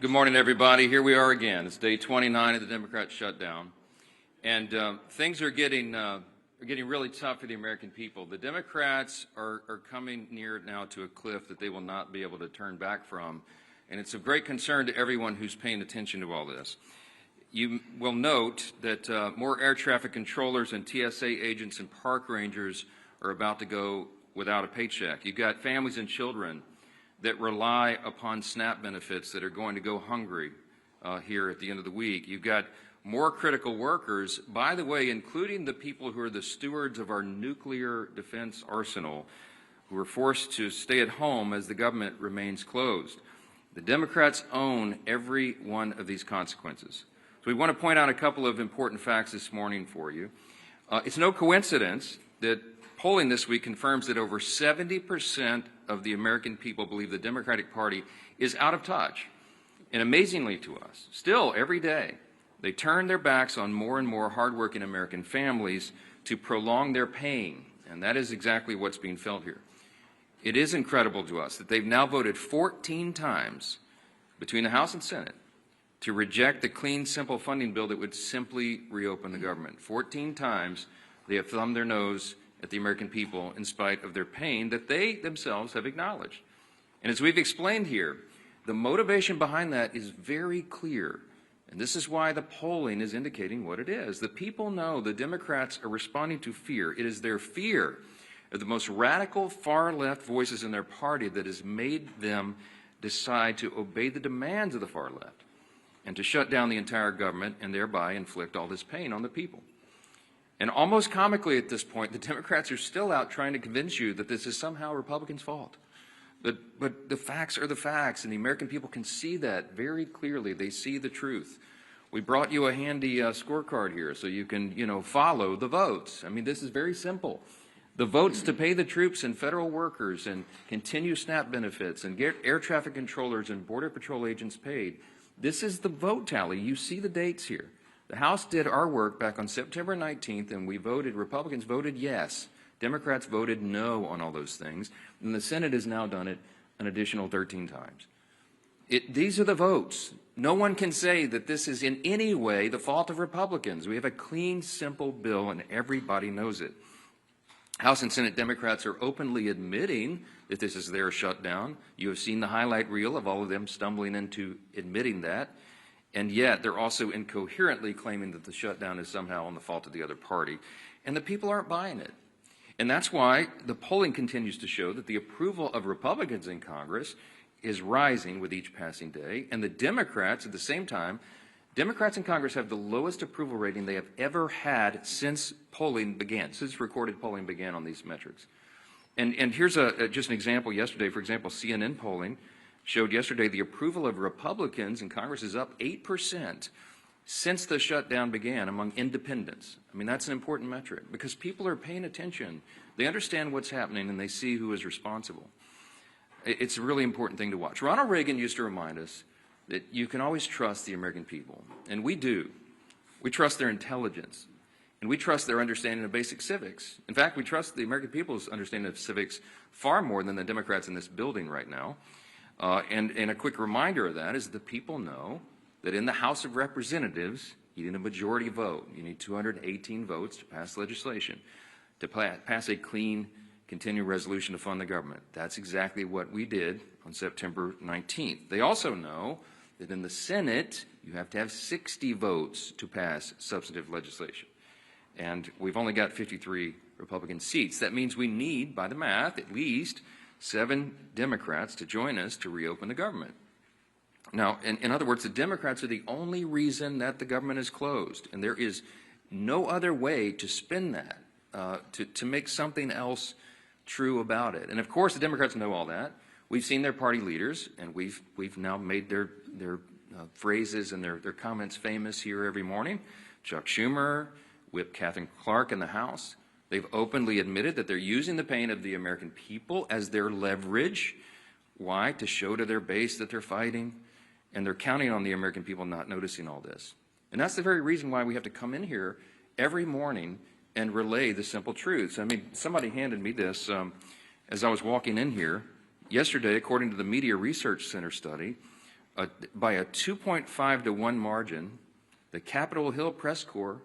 Good morning, everybody. Here we are again. It's day 29 of the Democrat shutdown, and things are getting really tough for the American people. The Democrats are coming near now to a cliff that they will not be able to turn back from, and it's of great concern to everyone who's paying attention to all this. You will note that more air traffic controllers and TSA agents and park rangers are about to go without a paycheck. You've got families and children that rely upon SNAP benefits that are going to go hungry here at the end of the week. You've got more critical workers, by the way, including the people who are the stewards of our nuclear defense arsenal, who are forced to stay at home as the government remains closed. The Democrats own every one of these consequences. So we want to point out a couple of important facts this morning for you. It's no coincidence that polling this week confirms that over 70% of the American people believe the Democratic Party is out of touch. And amazingly to us, still every day, they turn their backs on more and more hardworking American families to prolong their pain. And that is exactly what's being felt here. It is incredible to us that they've now voted 14 times between the House and Senate to reject the clean, simple funding bill that would simply reopen the government. 14 times they have thumbed their nose at the American people in spite of their pain that they themselves have acknowledged. And as we've explained here, the motivation behind that is very clear. And this is why the polling is indicating what it is. The people know the Democrats are responding to fear. It is their fear of the most radical far-left voices in their party that has made them decide to obey the demands of the far left and to shut down the entire government and thereby inflict all this pain on the people. And almost comically at this point, the Democrats are still out trying to convince you that this is somehow Republicans' fault. But the facts are the facts, and the American people can see that very clearly. They see the truth. We brought you a handy scorecard here so you can, follow the votes. I mean, this is very simple. The votes to pay the troops and federal workers and continue SNAP benefits and get air traffic controllers and Border Patrol agents paid. This is the vote tally. You see the dates here. The House did our work back on September 19th, and we voted, Republicans voted yes. Democrats voted no on all those things. And the Senate has now done it an additional 13 times. These are the votes. No one can say that this is in any way the fault of Republicans. We have a clean, simple bill, and everybody knows it. House and Senate Democrats are openly admitting that this is their shutdown. You have seen the highlight reel of all of them stumbling into admitting that. And yet they're also incoherently claiming that the shutdown is somehow on the fault of the other party. And the people aren't buying it. And that's why the polling continues to show that the approval of Republicans in Congress is rising with each passing day. And the Democrats, at the same time, Democrats in Congress have the lowest approval rating they have ever had since polling began, since recorded polling began on these metrics. And here's just an example yesterday. For example, CNN polling showed yesterday the approval of Republicans in Congress is up 8% since the shutdown began among independents. I mean, that's an important metric because people are paying attention. They understand what's happening and they see who is responsible. It's a really important thing to watch. Ronald Reagan used to remind us that you can always trust the American people, and we do. We trust their intelligence, and we trust their understanding of basic civics. In fact, we trust the American people's understanding of civics far more than the Democrats in this building right now. And a quick reminder of that is the people know that in the House of Representatives, you need a majority vote. You need 218 votes to pass legislation, to pass a clean, continuing resolution to fund the government. That's exactly what we did on September 19th. They also know that in the Senate, you have to have 60 votes to pass substantive legislation. And we've only got 53 Republican seats. That means we need, by the math, at least 7 Democrats to join us to reopen the government. Now, in other words, the Democrats are the only reason that the government is closed, and there is no other way to spin that, to make something else true about it. And of course, the Democrats know all that. We've seen their party leaders, and we've now made their phrases and their comments famous here every morning. Chuck Schumer, Whip Catherine Clark in the House. They've openly admitted that they're using the pain of the American people as their leverage. Why? To show to their base that they're fighting. And they're counting on the American people not noticing all this. And that's the very reason why we have to come in here every morning and relay the simple truths. I mean, somebody handed me this as I was walking in here. Yesterday, according to the Media Research Center study, by a 2.5 to 1 margin, the Capitol Hill press corps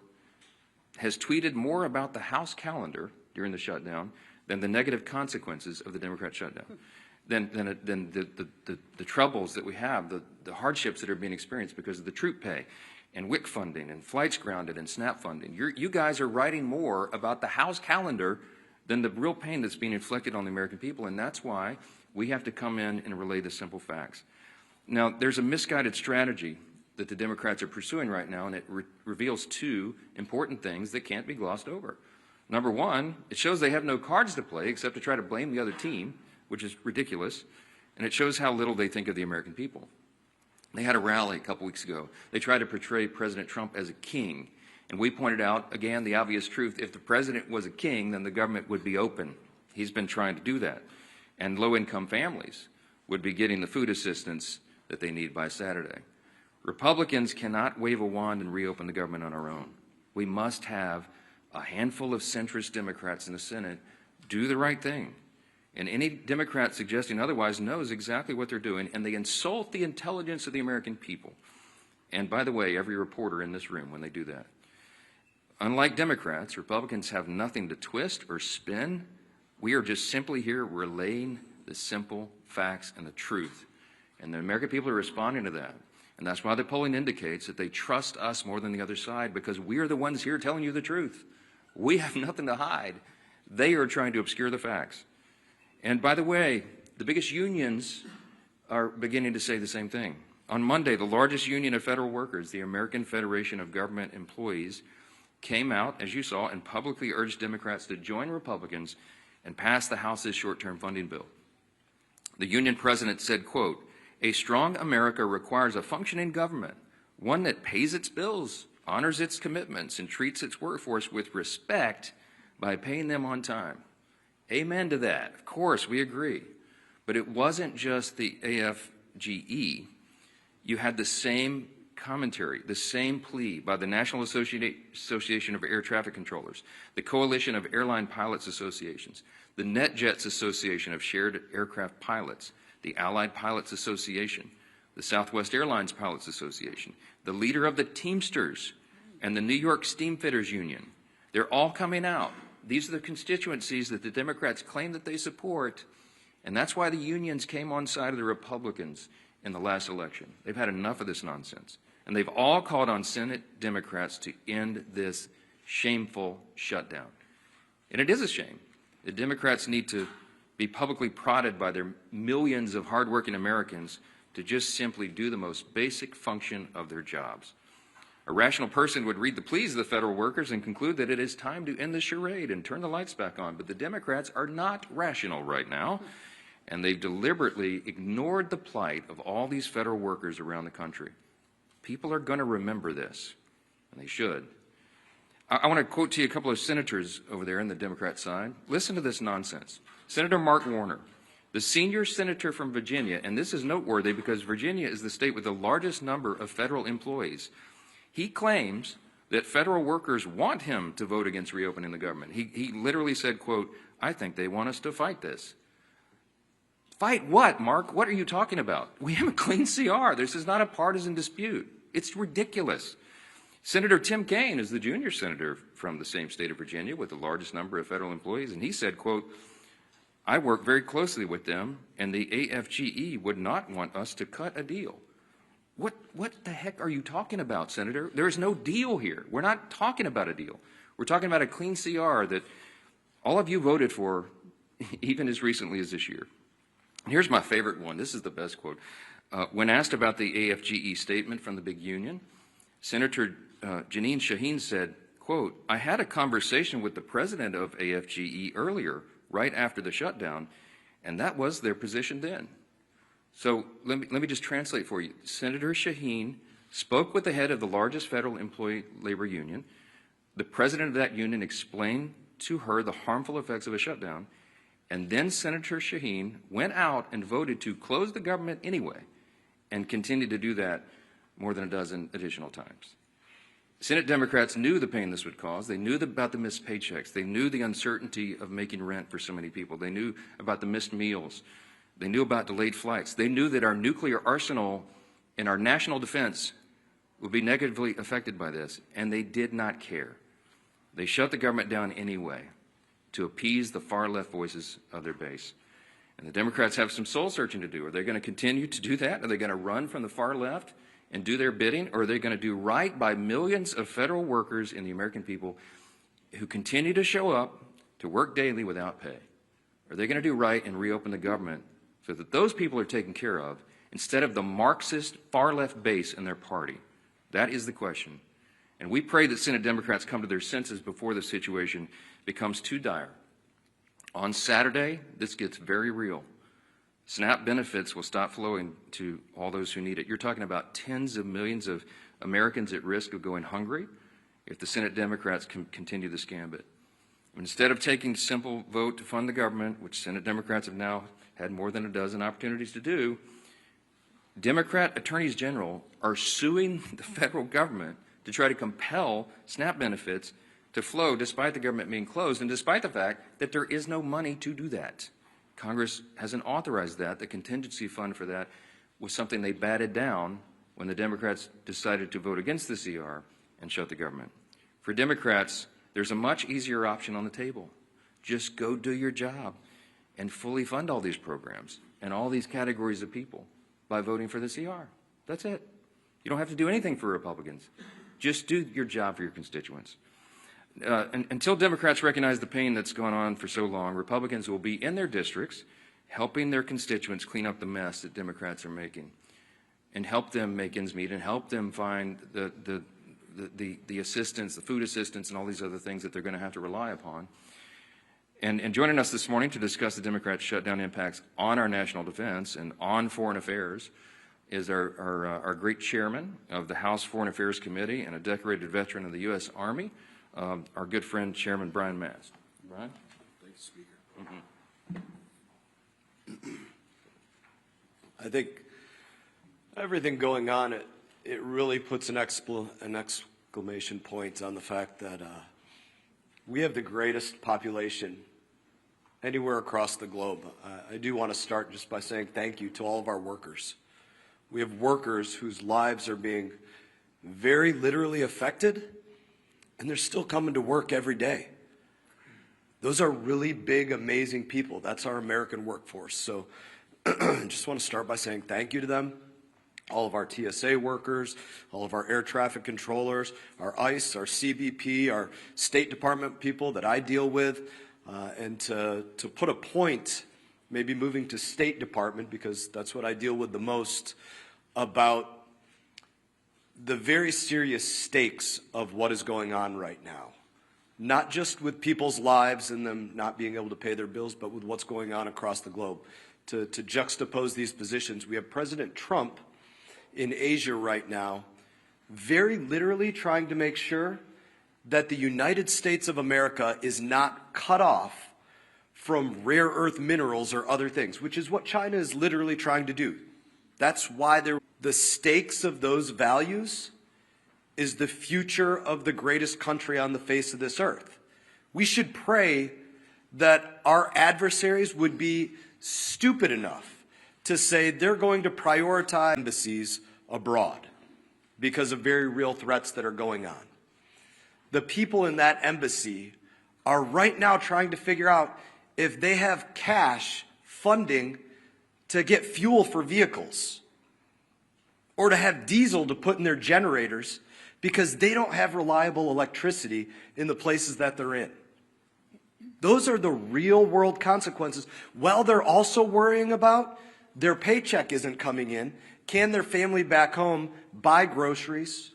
has tweeted more about the House calendar during the shutdown than the negative consequences of the Democrat shutdown, than the troubles that we have, the hardships that are being experienced because of the troop pay and WIC funding and flights grounded and SNAP funding. You guys are writing more about the House calendar than the real pain that's being inflicted on the American people, and that's why we have to come in and relay the simple facts. Now, there's a misguided strategy that the Democrats are pursuing right now, and it reveals two important things that can't be glossed over. Number one, it shows they have no cards to play except to try to blame the other team, which is ridiculous, and it shows how little they think of the American people. They had a rally a couple weeks ago. They tried to portray President Trump as a king, and we pointed out, again, the obvious truth. If the president was a king, then the government would be open. He's been trying to do that, and low-income families would be getting the food assistance that they need by Saturday. Republicans cannot wave a wand and reopen the government on our own. We must have a handful of centrist Democrats in the Senate do the right thing. And any Democrat suggesting otherwise knows exactly what they're doing, and they insult the intelligence of the American people. And by the way, every reporter in this room when they do that. Unlike Democrats, Republicans have nothing to twist or spin. We are just simply here relaying the simple facts and the truth. And the American people are responding to that. And that's why the polling indicates that they trust us more than the other side, because we are the ones here telling you the truth. We have nothing to hide. They are trying to obscure the facts. And by the way, the biggest unions are beginning to say the same thing. On Monday, the largest union of federal workers, the American Federation of Government Employees, came out, as you saw, and publicly urged Democrats to join Republicans and pass the House's short-term funding bill. The union president said, quote, "A strong America requires a functioning government, one that pays its bills, honors its commitments, and treats its workforce with respect by paying them on time." Amen to that. Of course, we agree. But it wasn't just the AFGE. You had the same commentary, the same plea by the National Association of Air Traffic Controllers, the Coalition of Airline Pilots Associations, the NetJets Association of Shared Aircraft Pilots, the Allied Pilots Association, the Southwest Airlines Pilots Association, the leader of the Teamsters, and the New York Steamfitters Union. They're all coming out. These are the constituencies that the Democrats claim that they support, and that's why the unions came on side of the Republicans in the last election. They've had enough of this nonsense, and they've all called on Senate Democrats to end this shameful shutdown. And it is a shame. The Democrats need to be publicly prodded by their millions of hardworking Americans to just simply do the most basic function of their jobs. A rational person would read the pleas of the federal workers and conclude that it is time to end the charade and turn the lights back on. But the Democrats are not rational right now, and they've deliberately ignored the plight of all these federal workers around the country. People are going to remember this, and they should. I want to quote to you a couple of senators over there on the Democrat side. Listen to this nonsense. Senator Mark Warner, the senior senator from Virginia, and this is noteworthy because Virginia is the state with the largest number of federal employees. He claims that federal workers want him to vote against reopening the government. He literally said, quote, "I think they want us to fight this." Fight what, Mark? What are you talking about? We have a clean CR. This is not a partisan dispute. It's ridiculous. Senator Tim Kaine is the junior senator from the same state of Virginia with the largest number of federal employees, and he said, quote, "I work very closely with them, and the AFGE would not want us to cut a deal." What the heck are you talking about, Senator? There is no deal here. We're not talking about a deal. We're talking about a clean CR that all of you voted for even as recently as this year. And here's my favorite one. This is the best quote. When asked about the AFGE statement from the big union, Senator Jeanine Shaheen said, quote, "I had a conversation with the president of AFGE earlier, right after the shutdown, and that was their position then." So let me just translate for you. Senator Shaheen spoke with the head of the largest federal employee labor union. The president of that union explained to her the harmful effects of a shutdown, and then Senator Shaheen went out and voted to close the government anyway and continued to do that more than a dozen additional times. Senate Democrats knew the pain this would cause. They knew about the missed paychecks. They knew the uncertainty of making rent for so many people. They knew about the missed meals. They knew about delayed flights. They knew that our nuclear arsenal and our national defense will be negatively affected by this, and they did not care. They shut the government down anyway to appease the far-left voices of their base. And the Democrats have some soul-searching to do. Are they going to continue to do that? Are they going to run from the far left and do their bidding? Or are they going to do right by millions of federal workers and the American people who continue to show up to work daily without pay? Are they going to do right and reopen the government so that those people are taken care of instead of the Marxist far-left base in their party? That is the question. And we pray that Senate Democrats come to their senses before the situation becomes too dire. On Saturday, this gets very real. SNAP benefits will stop flowing to all those who need it. You're talking about tens of millions of Americans at risk of going hungry if the Senate Democrats continue this gambit. Instead of taking a simple vote to fund the government, which Senate Democrats have now had more than a dozen opportunities to do, Democrat attorneys general are suing the federal government to try to compel SNAP benefits to flow despite the government being closed and despite the fact that there is no money to do that. Congress hasn't authorized that. The contingency fund for that was something they batted down when the Democrats decided to vote against the CR and shut the government. For Democrats, there's a much easier option on the table. Just go do your job and fully fund all these programs and all these categories of people by voting for the CR. That's it. You don't have to do anything for Republicans. Just do your job for your constituents. Until Democrats recognize the pain that's gone on for so long, Republicans will be in their districts helping their constituents clean up the mess that Democrats are making and help them make ends meet and help them find the assistance, the food assistance, and all these other things that they're going to have to rely upon. And joining us this morning to discuss the Democrats' shutdown impacts on our national defense and on foreign affairs is our great chairman of the House Foreign Affairs Committee and a decorated veteran of the U.S. Army, our good friend, Chairman Brian Mast. Brian? Thank you, Speaker. I think everything going on, it really puts an exclamation point on the fact that we have the greatest population anywhere across the globe. I do want to start just by saying thank you to all of our workers. We have workers whose lives are being very literally affected, and they're still coming to work every day. Those are really big, amazing people. That's our American workforce. So I just want to start by saying thank you to them, all of our TSA workers, all of our air traffic controllers, our ICE, our CBP, our State Department people that I deal with, and to put a point, maybe moving to State Department, because that's what I deal with the most, about the very serious stakes of what is going on right now. Not just with people's lives and them not being able to pay their bills, but with what's going on across the globe. To juxtapose these positions, we have President Trump in Asia right now, very literally trying to make sure that the United States of America is not cut off from rare earth minerals or other things, which is what China is literally trying to do. That's why the stakes of those values is the future of the greatest country on the face of this earth. We should pray that our adversaries would be stupid enough to say they're going to prioritize embassies abroad because of very real threats that are going on. The people in that embassy are right now trying to figure out if they have cash funding to get fuel for vehicles or to have diesel to put in their generators because they don't have reliable electricity in the places that they're in. Those are the real world consequences. While they're also worrying about their paycheck isn't coming in, can their family back home buy groceries,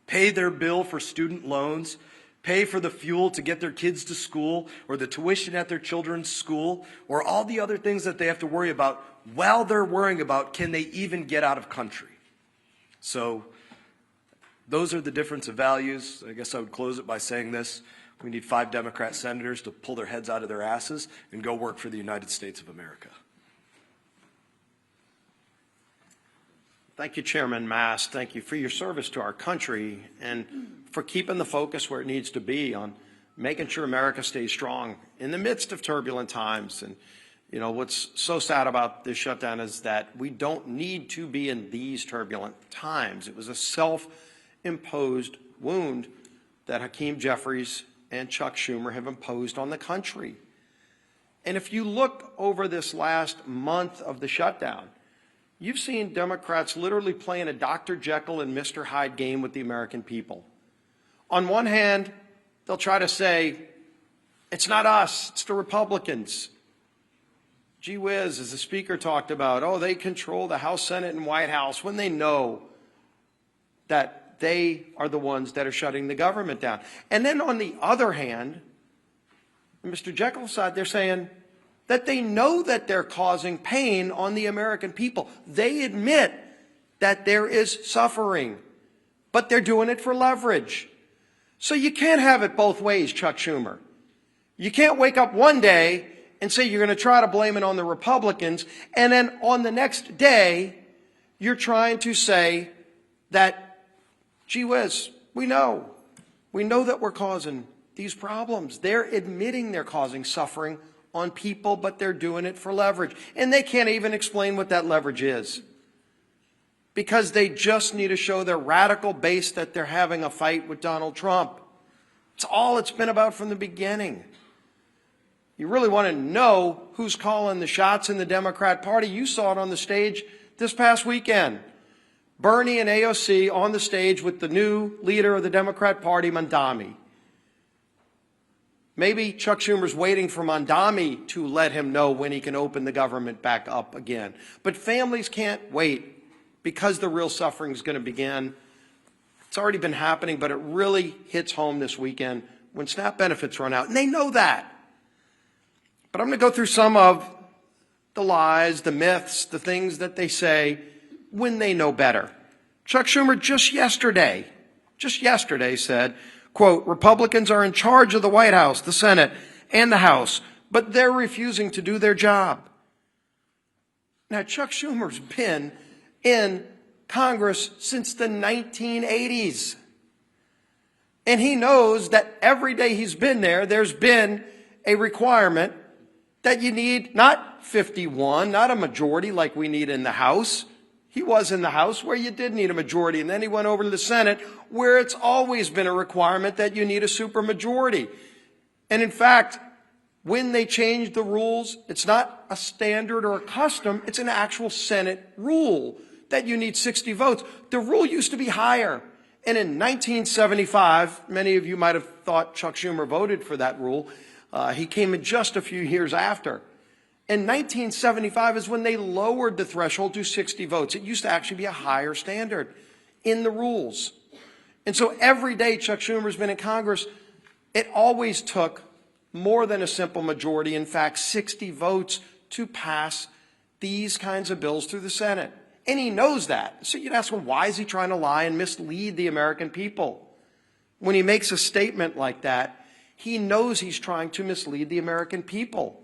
pay their bill for student loans, pay for the fuel to get their kids to school or the tuition at their children's school or all the other things that they have to worry about while they're worrying about can they even get out of country. So those are the difference of values. I guess I would close it by saying this. We need 5 Democrat senators to pull their heads out of their asses and go work for the United States of America. Thank you, Chairman Mast. Thank you for your service to our country and for keeping the focus where it needs to be on making sure America stays strong in the midst of turbulent times. And You know, what's so sad about this shutdown is that we don't need to be in these turbulent times. It was a self-imposed wound that Hakeem Jeffries and Chuck Schumer have imposed on the country. And if you look over this last month of the shutdown, you've seen Democrats literally playing a Dr. Jekyll and Mr. Hyde game with the American people. On one hand, they'll try to say, it's not us, it's the Republicans. Gee whiz, as the speaker talked about, oh, they control the House, Senate, and White House, when they know that they are the ones that are shutting the government down. And then on the other hand, Mr. Jekyll's side, they're saying that they know that they're causing pain on the American people. They admit that there is suffering, but they're doing it for leverage. So you can't have it both ways, Chuck Schumer. You can't wake up one day and say you're going to try to blame it on the Republicans, and then on the next day, you're trying to say that, gee whiz, we know that we're causing these problems. They're admitting they're causing suffering on people, but they're doing it for leverage. And they can't even explain what that leverage is, because they just need to show their radical base that they're having a fight with Donald Trump. It's all it's been about from the beginning. You really want to know who's calling the shots in the Democrat Party? You saw it on the stage this past weekend. Bernie and AOC on the stage with the new leader of the Democrat Party, Mandami. Maybe Chuck Schumer's waiting for Mandami to let him know when he can open the government back up again. But families can't wait, because the real suffering is going to begin. It's already been happening, but it really hits home this weekend when SNAP benefits run out. And they know that. But I'm going to go through some of the lies, the myths, the things that they say when they know better. Chuck Schumer just yesterday said, quote, Republicans are in charge of the White House, the Senate, and the House, but they're refusing to do their job. Now, Chuck Schumer's been in Congress since the 1980s. And he knows that every day he's been there, there's been a requirement that you need not 51, not a majority like we need in the House. He was in the House where you did need a majority, and then he went over to the Senate where it's always been a requirement that you need a supermajority. And in fact, when they changed the rules, it's not a standard or a custom, it's an actual Senate rule that you need 60 votes. The rule used to be higher. And in 1975, many of you might have thought Chuck Schumer voted for that rule. He came in just a few years after. In 1975 is when they lowered the threshold to 60 votes. It used to actually be a higher standard in the rules. And so every day Chuck Schumer's been in Congress, it always took more than a simple majority, in fact, 60 votes to pass these kinds of bills through the Senate. And he knows that. So you'd ask him, why is he trying to lie and mislead the American people? When he makes a statement like that, he knows he's trying to mislead the American people.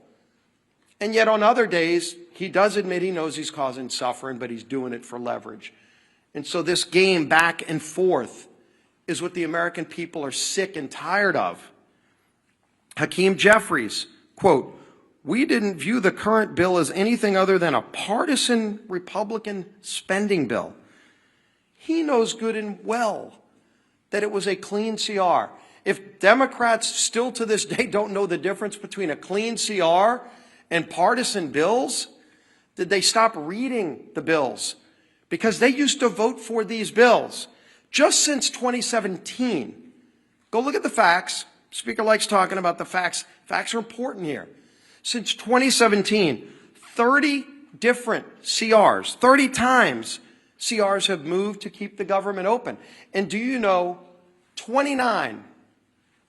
And yet on other days, he does admit he knows he's causing suffering, but he's doing it for leverage. And so this game back and forth is what the American people are sick and tired of. Hakeem Jeffries, quote, we didn't view the current bill as anything other than a partisan Republican spending bill. He knows good and well that it was a clean CR. If Democrats still to this day don't know the difference between a clean CR and partisan bills, did they stop reading the bills? Because they used to vote for these bills just since 2017. Go look at the facts. Speaker likes talking about the facts. Facts are important here. Since 2017, 30 different CRs, 30 times CRs have moved to keep the government open. And do you know 29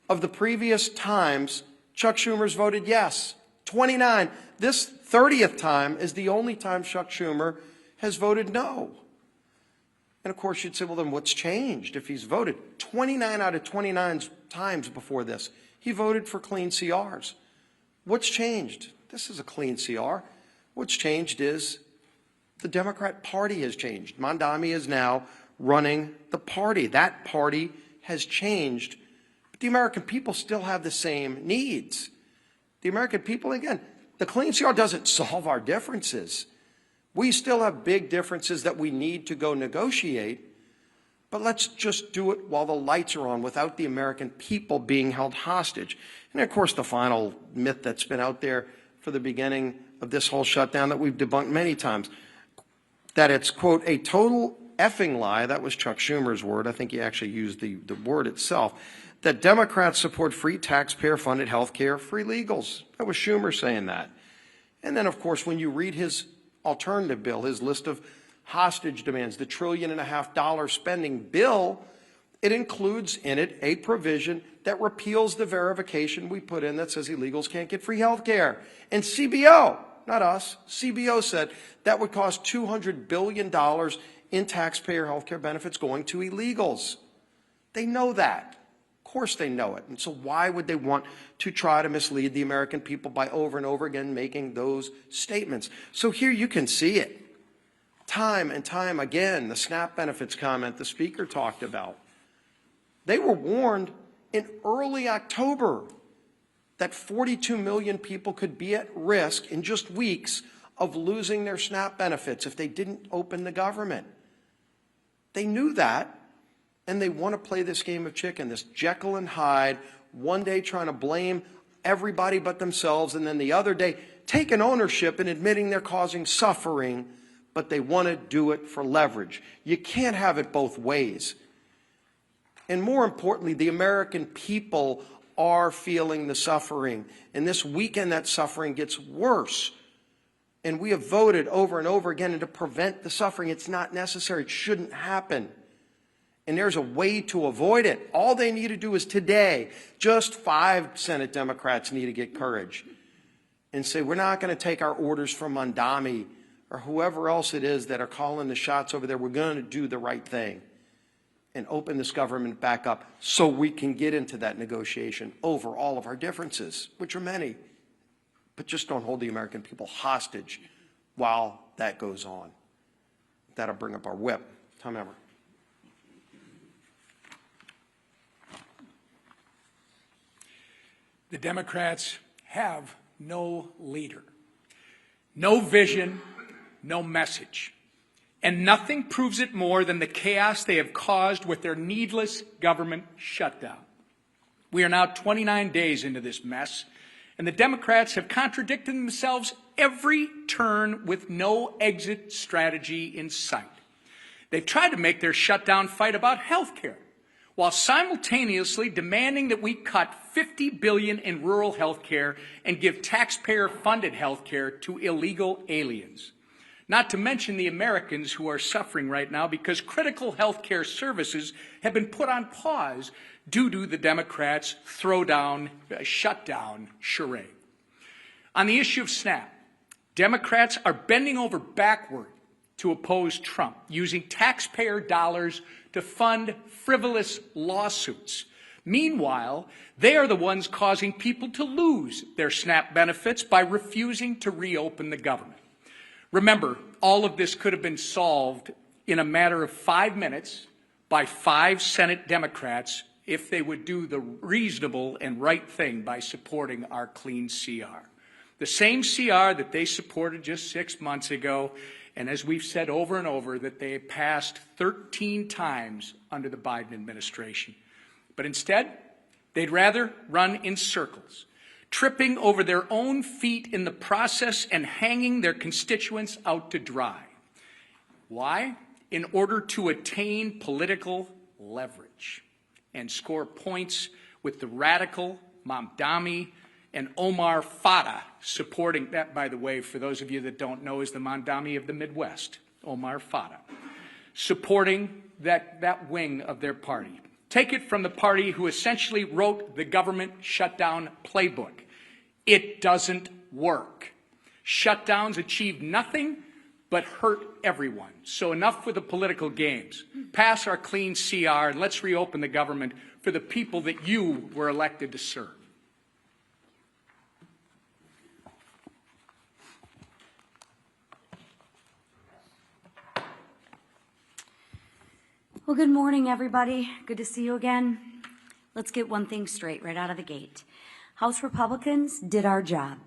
of the previous times Chuck Schumer's voted yes? 29. This 30th time is the only time Chuck Schumer has voted no. And of course you'd say, well, then what's changed if he's voted? 29 out of 29 times before this, he voted for clean CRs. What's changed? This is a clean CR. What's changed is the Democrat Party has changed. Mandami is now running the party. That party has changed. But the American people still have the same needs. The American people, again, The clean CR doesn't solve our differences. We still have big differences that we need to go negotiate, but let's just do it while the lights are on without the American people being held hostage. And of course, the final myth that's been out there for the beginning of this whole shutdown that we've debunked many times, that it's, quote, a total effing lie, that was Chuck Schumer's word, I think he actually used the word itself, that Democrats support free taxpayer-funded health care, free legals. That was Schumer saying that. And then, of course, when you read his alternative bill, his list of hostage demands, the $1.5 trillion spending bill, it includes in it a provision that repeals the verification we put in that says illegals can't get free health care. And CBO, not us, CBO said that would cost $200 billion in taxpayer health care benefits going to illegals. They know that. Of course they know it. And so why would they want to try to mislead the American people by over and over again making those statements? So here you can see it. Time and time again, the SNAP benefits comment the speaker talked about. They were warned in early October that 42 million people could be at risk in just weeks of losing their SNAP benefits if they didn't open the government. They knew that, and they want to play this game of chicken, this Jekyll and Hyde, one day trying to blame everybody but themselves, and then the other day taking ownership and admitting they're causing suffering, but they want to do it for leverage. You can't have it both ways. And more importantly, the American people are feeling the suffering. And this weekend, that suffering gets worse. And we have voted over and over again to prevent the suffering. It's not necessary. It shouldn't happen. And there's a way to avoid it. All they need to do is today, just 5 Senate Democrats need to get courage and say, we're not going to take our orders from Mondami or whoever else it is that are calling the shots over there. We're going to do the right thing and open this government back up so we can get into that negotiation over all of our differences, which are many, but just don't hold the American people hostage while that goes on. That'll bring up our whip. Tom Emmer. The Democrats have no leader, no vision, no message. And nothing proves it more than the chaos they have caused with their needless government shutdown. We are now 29 days into this mess, and the Democrats have contradicted themselves every turn with no exit strategy in sight. They've tried to make their shutdown fight about health care, while simultaneously demanding that we cut $50 billion in rural health care and give taxpayer-funded health care to illegal aliens. Not to mention the Americans who are suffering right now because critical health care services have been put on pause due to the Democrats' shutdown charade. On the issue of SNAP, Democrats are bending over backward to oppose Trump, using taxpayer dollars to fund frivolous lawsuits. Meanwhile, they are the ones causing people to lose their SNAP benefits by refusing to reopen the government. Remember, all of this could have been solved in a matter of 5 minutes by 5 Senate Democrats if they would do the reasonable and right thing by supporting our clean CR. The same CR that they supported just 6 months ago, and as we've said over and over, that they passed 13 times under the Biden administration. But instead, they'd rather run in circles, tripping over their own feet in the process and hanging their constituents out to dry. Why? In order to attain political leverage and score points with the radical Mamdani and Omar Fata supporting that, by the way, for those of you that don't know, is the Mamdani of the Midwest, Omar Fata, supporting that wing of their party. Take it from the party who essentially wrote the government shutdown playbook. It doesn't work. Shutdowns achieve nothing but hurt everyone. So enough with the political games. Pass our clean CR and let's reopen the government for the people that you were elected to serve. Well, good morning, everybody. Good to see you again. Let's get one thing straight right out of the gate. House Republicans did our job.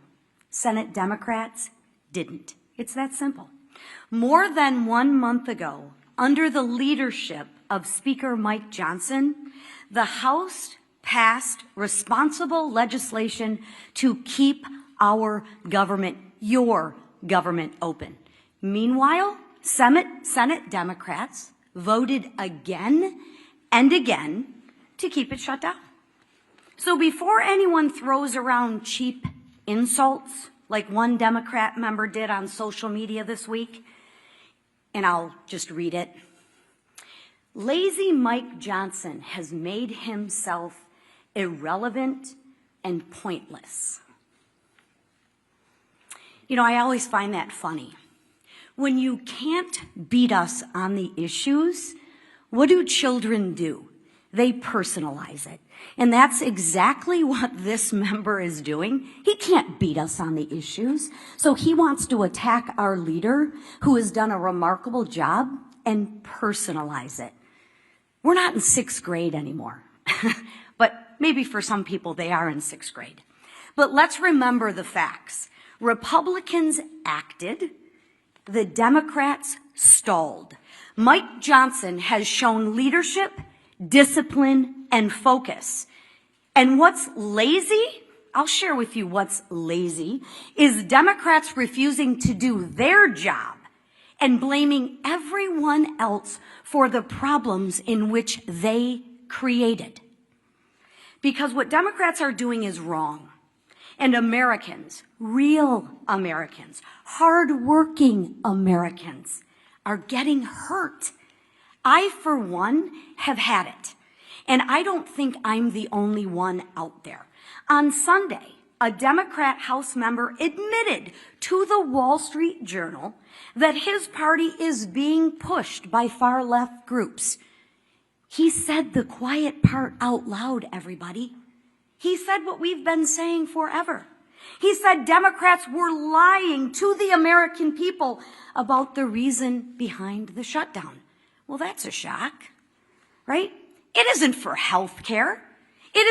Senate Democrats didn't. It's that simple. More than 1 month ago, under the leadership of Speaker Mike Johnson, the House passed responsible legislation to keep our government, your government, open. Meanwhile, Senate Democrats voted again and again to keep it shut down. So before anyone throws around cheap insults like one Democrat member did on social media this week, and I'll just read it. Lazy Mike Johnson has made himself irrelevant and pointless. You know, I always find that funny. When you can't beat us on the issues, what do children do? They personalize it. And that's exactly what this member is doing. He can't beat us on the issues. So he wants to attack our leader, who has done a remarkable job, and personalize it. We're not in 6th grade anymore. But maybe for some people they are in 6th grade. But let's remember the facts. Republicans acted. The Democrats stalled. Mike Johnson has shown leadership, discipline, and focus. And what's lazy? I'll share with you what's lazy, is Democrats refusing to do their job and blaming everyone else for the problems in which they created. Because what Democrats are doing is wrong. And Americans, real Americans, hardworking Americans, are getting hurt. I, for one, have had it. And I don't think I'm the only one out there. On Sunday, a Democrat House member admitted to the Wall Street Journal that his party is being pushed by far-left groups. He said the quiet part out loud, everybody. He said what we've been saying forever. He said Democrats were lying to the American people about the reason behind the shutdown. Well, that's a shock, right? It isn't for health care. It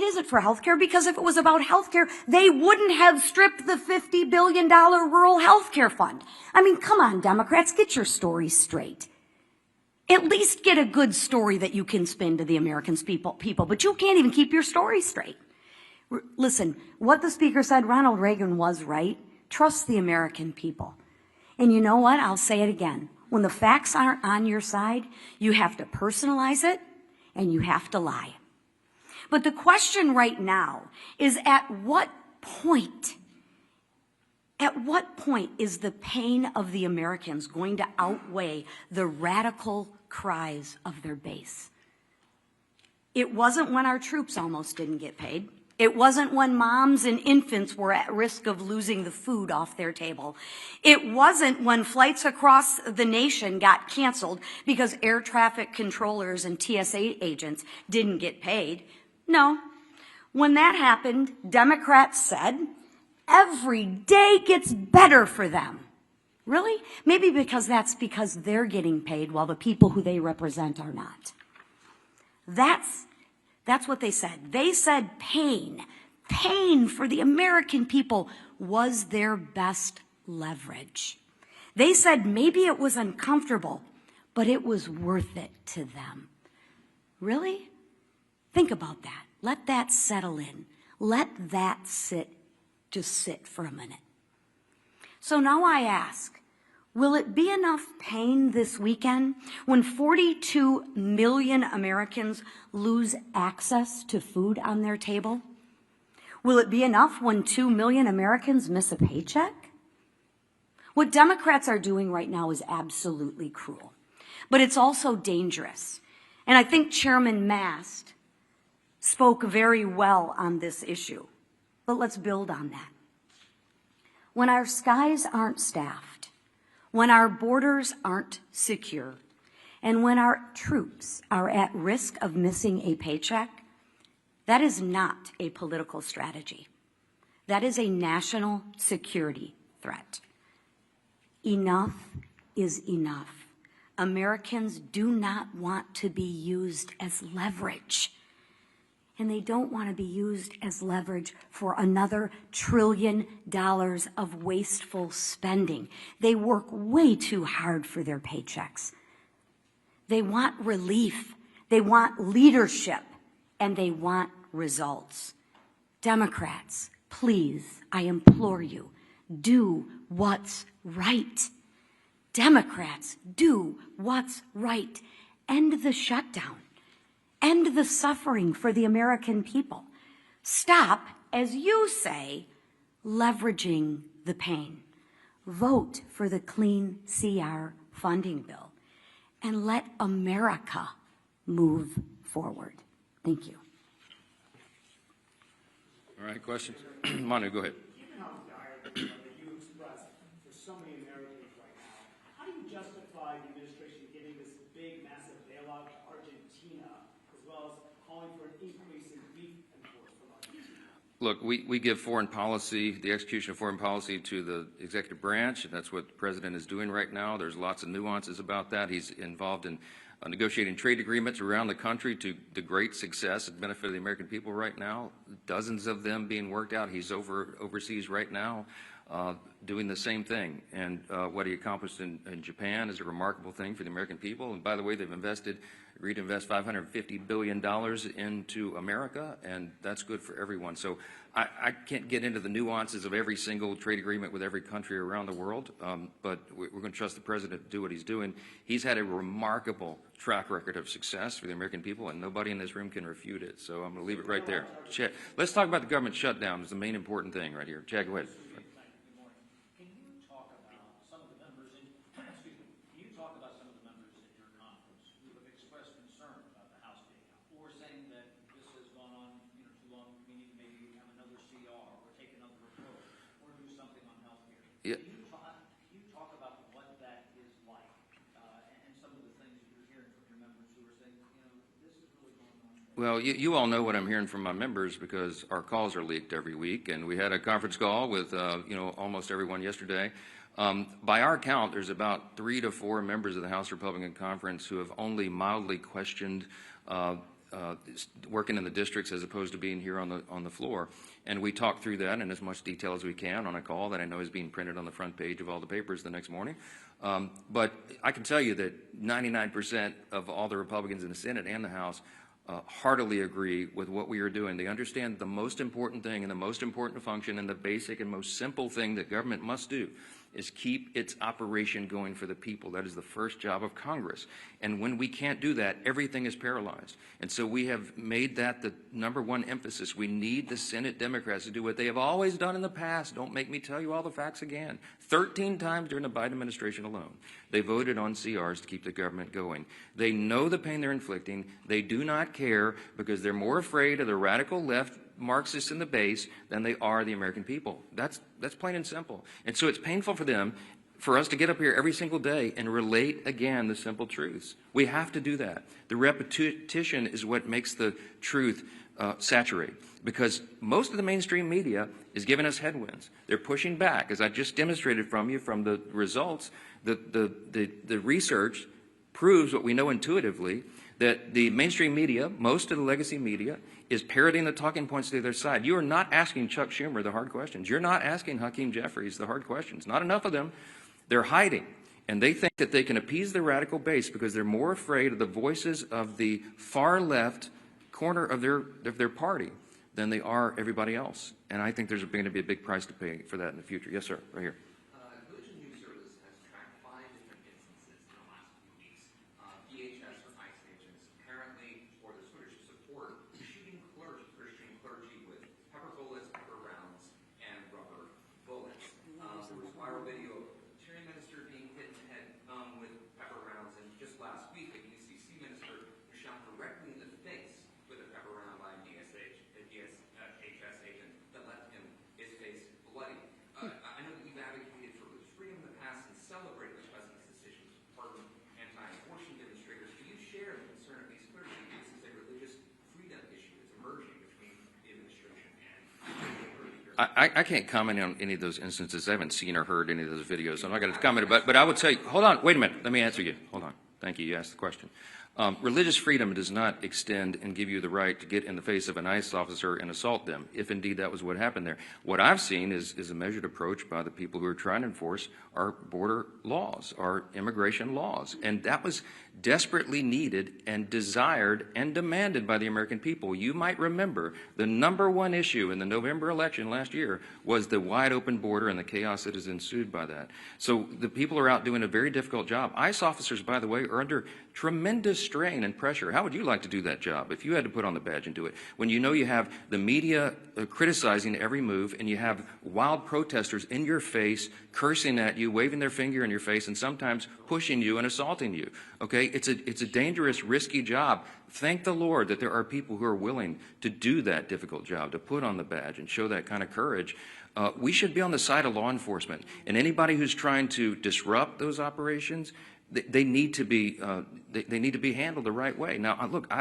isn't for health care, because if it was about health care, they wouldn't have stripped the $50 billion rural health care fund. I mean, come on, Democrats, get your story straight. At least get a good story that you can spin to the American people, but you can't even keep your story straight. Listen, what the speaker said, Ronald Reagan was right. Trust the American people. And you know what? I'll say it again. When the facts aren't on your side, you have to personalize it and you have to lie. But the question right now is, at what point is the pain of the Americans going to outweigh the radical cries of their base? It wasn't when our troops almost didn't get paid. It wasn't when moms and infants were at risk of losing the food off their table. It wasn't when flights across the nation got canceled because air traffic controllers and TSA agents didn't get paid. No. When that happened, Democrats said, every day gets better for them. Really? Maybe because they're getting paid while the people who they represent are not. That's what they said. They said pain for the American people was their best leverage. They said maybe it was uncomfortable, but it was worth it to them. Really? Think about that. Let that settle in. Let that just sit for a minute. So now I ask, will it be enough pain this weekend when 42 million Americans lose access to food on their table? Will it be enough when 2 million Americans miss a paycheck? What Democrats are doing right now is absolutely cruel, but it's also dangerous. And I think Chairman Mast spoke very well on this issue, but let's build on that. When our skies aren't staffed, when our borders aren't secure, and when our troops are at risk of missing a paycheck, that is not a political strategy. That is a national security threat. Enough is enough. Americans do not want to be used as leverage. and they don't want to be used as leverage for another $1 trillion of wasteful spending. They work way too hard for their paychecks. They want relief, they want leadership, and they want results. Democrats, please, I implore you, do what's right. Democrats, do what's right. End the shutdown. End the suffering for the American people. Stop, as you say, leveraging the pain. Vote for the Clean CR funding bill and let America move forward. Thank you. All right, questions? Manu, go ahead. Given how dire the feeling that you expressed for so many Americans right now, how do you justify the administration giving this big, massive bailout to Argentina, as well as calling for an increase in beef imports from Argentina? Look, we give foreign policy, the execution of foreign policy, to the executive branch, and that's what the president is doing right now. There's lots of nuances about that. He's involved in negotiating trade agreements around the country to the great success and benefit of the American people right now. Dozens of them being worked out. He's overseas right now doing the same thing. And what he accomplished in Japan is a remarkable thing for the American people. And by the way, they've agreed to invest $550 billion into America, and that's good for everyone. So I can't get into the nuances of every single trade agreement with every country around the world, but we're going to trust the president to do what he's doing. He's had a remarkable track record of success for the American people, and nobody in this room can refute it. So I'm going to leave it right there. Chad, let's talk about the government shutdown. It's the main important thing right here. Chad, go ahead. Can you talk about some of the members in, excuse me, can you talk about some of the members at your conference who have expressed concern about the House being out, or saying that this has gone on, too long, we need to maybe have another CR or take another approach or do something on health care? Yeah. Can you talk about what that is like and some of the things that you're hearing from your members who are saying, this is really going on? Well, you all know what I'm hearing from my members because our calls are leaked every week, and we had a conference call with almost everyone yesterday. By our count, there's about 3 to 4 members of the House Republican Conference who have only mildly questioned working in the districts as opposed to being here on the floor. And we talked through that in as much detail as we can on a call that I know is being printed on the front page of all the papers the next morning. But I can tell you that 99% of all the Republicans in the Senate and the House heartily agree with what we are doing. They understand the most important thing and the most important function and the basic and most simple thing that government must do is keep its operation going for the people. That is the first job of Congress. And when we can't do that, everything is paralyzed. And so we have made that the #1 emphasis. We need the Senate Democrats to do what they have always done in the past. Don't make me tell you all the facts again. 13 times during the Biden administration alone, they voted on CRs to keep the government going. They know the pain they're inflicting. They do not care because they're more afraid of the radical left Marxists in the base than they are the American people. That's plain and simple. And so it's painful for them, for us to get up here every single day and relate again the simple truths. We have to do that. The repetition is what makes the truth saturate, because most of the mainstream media is giving us headwinds. They're pushing back, as I just demonstrated from you from the results. The research proves what we know intuitively, that the mainstream media, most of the legacy media, is parroting the talking points to their side. You are not asking Chuck Schumer the hard questions. You're not asking Hakeem Jeffries the hard questions. Not enough of them. They're hiding. And they think that they can appease the radical base because they're more afraid of the voices of the far left corner of their party than they are everybody else. And I think there's going to be a big price to pay for that in the future. Yes, sir. Right here. Religion News Service has tracked 5 different instances in the last few weeks. DHS or ICE agents apparently, or the sort of support, shooting Christian clergy with pepper bullets, pepper rounds, and rubber bullets. There was viral video of a Unitarian minister being hit in the head with pepper rounds, and just last week, a UCC minister was shot directly in the face with a pepper round by a DHS agent that left his face bloody. I know that you've advocated for religious freedom in the past and celebrated the president's decision to pardon anti-abortion demonstrators. Do you share the concern of these clergy? This is a religious freedom issue that's emerging between the administration and I can't comment on any of those instances. I haven't seen or heard any of those videos. So I'm not going to comment about it. But I would say, hold on, wait a minute. Let me answer you. Hold on. Thank you. You asked the question. Religious freedom does not extend and give you the right to get in the face of an ICE officer and assault them, if indeed that was what happened there. What I've seen is a measured approach by the people who are trying to enforce our border laws, our immigration laws. And that was desperately needed and desired and demanded by the American people. You might remember the #1 issue in the November election last year was the wide open border and the chaos that has ensued by that. So the people are out doing a very difficult job. ICE officers, by the way, are under tremendous strain and pressure. How would you like to do that job if you had to put on the badge and do it? When you know you have the media criticizing every move and you have wild protesters in your face, cursing at you, waving their finger in your face, and sometimes pushing you and assaulting you. Okay? It's a dangerous, risky job. Thank the Lord that there are people who are willing to do that difficult job, to put on the badge and show that kind of courage. We should be on the side of law enforcement. And anybody who's trying to disrupt those operations, they need to be handled the right way. Now, look,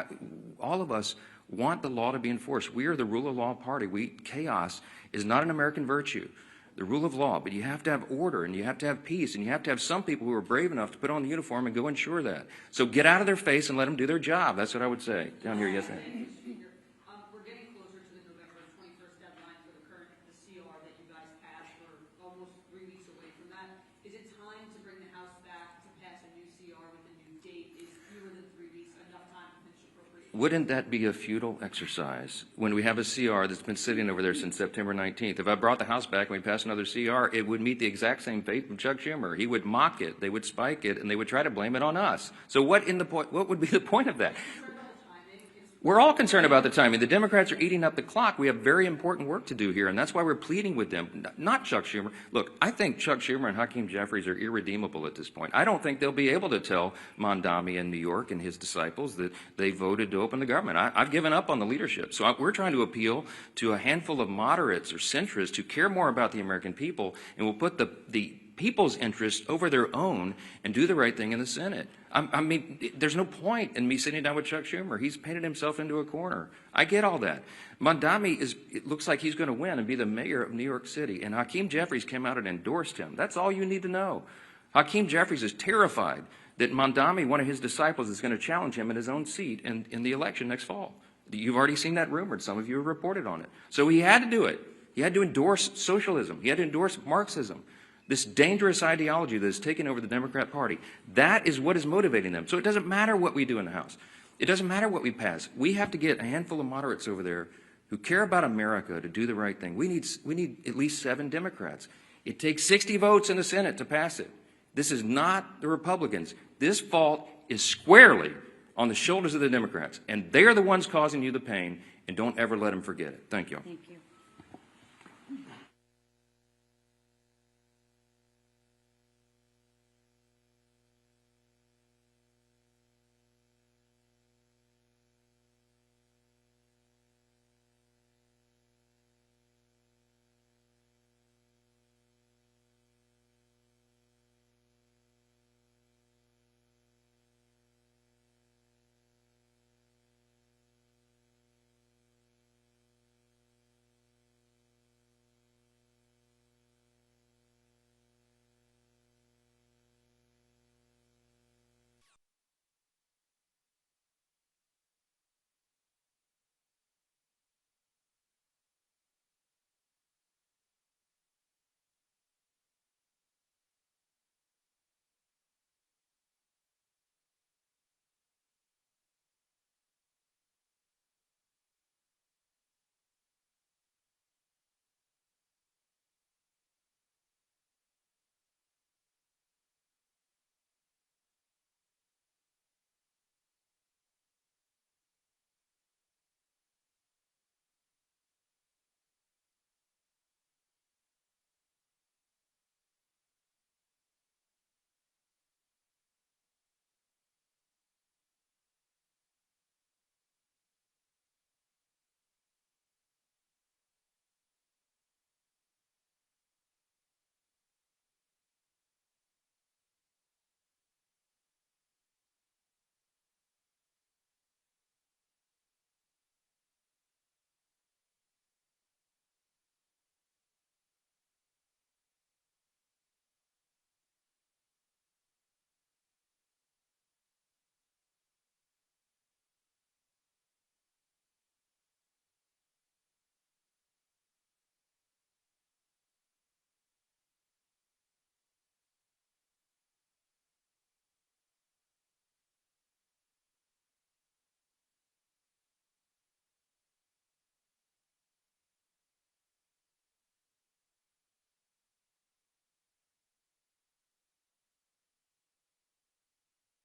all of us want the law to be enforced. We are the rule of law party. Chaos is not an American virtue, the rule of law, but you have to have order and you have to have peace and you have to have some people who are brave enough to put on the uniform and go ensure that. So get out of their face and let them do their job. That's what I would say. Down here, yes, ma'am. We're getting closer to the November 21st deadline for the CR that you guys passed. We're almost 3 weeks away from that. Is it time to bring the House back to pass a new CR with a new date? Is fewer than 3 weeks enough time to finish appropriations? Wouldn't that be a futile exercise when we have a CR that's been sitting over there since September 19th? If I brought the House back and we passed another CR, it would meet the exact same fate from Chuck Schumer. He would mock it, they would spike it, and they would try to blame it on us. So what would be the point of that? We're all concerned about the timing. The Democrats are eating up the clock. We have very important work to do here, and that's why we're pleading with them, not Chuck Schumer. Look, I think Chuck Schumer and Hakeem Jeffries are irredeemable at this point. I don't think they'll be able to tell Mondami in New York and his disciples that they voted to open the government. I've given up on the leadership. So we're trying to appeal to a handful of moderates or centrists who care more about the American people and will put the people's interests over their own and do the right thing in the Senate. I mean, there's no point in me sitting down with Chuck Schumer. He's painted himself into a corner. I get all that. Mondami it looks like he's going to win and be the mayor of New York City. And Hakeem Jeffries came out and endorsed him. That's all you need to know. Hakeem Jeffries is terrified that Mondami, one of his disciples, is going to challenge him in his own seat in the election next fall. You've already seen that rumored. Some of you have reported on it. So he had to do it. He had to endorse socialism. He had to endorse Marxism. This dangerous ideology that has taken over the Democrat Party. That is what is motivating them. So it doesn't matter what we do in the House. It doesn't matter what we pass. We have to get a handful of moderates over there who care about America to do the right thing. We need at least 7 Democrats. It takes 60 votes in the Senate to pass it. This is not the Republicans. This fault is squarely on the shoulders of the Democrats. And they are the ones causing you the pain, and don't ever let them forget it. Thank you. Thank you.